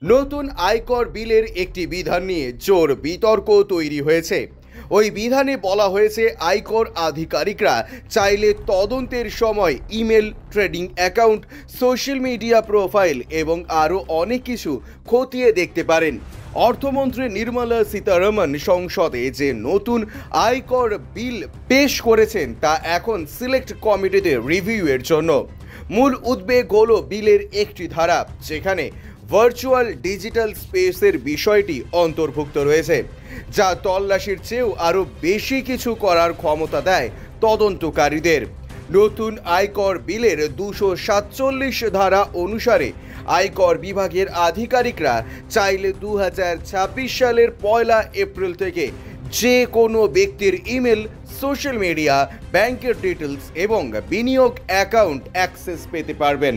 নতুন আয়কর বিলের একটি বিধান নিয়ে জোর বিতর্ক তৈরি হয়েছে। ওই বিধানে বলা হয়েছে আয়কর আধিকারিকরা চাইলে তদন্তের সময় email, trading account, social media profile এবং আরও অনেক কিছু খতিয়ে দেখতে পারেন। অর্থমন্ত্রী নির্মলা সীতারমণ সংসদে যে নতুন আয়কর বিল পেশ করেছেন তা এখন সিলেক্ট কমিটিতে রিভিউয়ের জন্য। মূল উদ্বেগ হল বিলের একটি ধারা যেখানে ভার্চুয়াল ডিজিটাল স্পেসের বিষয়টি অন্তর্ভুক্ত রয়েছে, যা তল্লাশির চেয়েও আরও বেশি কিছু করার ক্ষমতা দেয় তদন্তকারীদের। নতুন আয়কর বিলের 247 ধারা অনুসারে আয়কর বিভাগের আধিকারিকরা চাইলে 2026 সালের 1 এপ্রিল থেকে যে কোনো ব্যক্তির ইমেল, সোশ্যাল মিডিয়া, ব্যাংকের ডিটেলস এবং বিনিয়োগ অ্যাকাউন্ট অ্যাক্সেস পেতে পারবেন।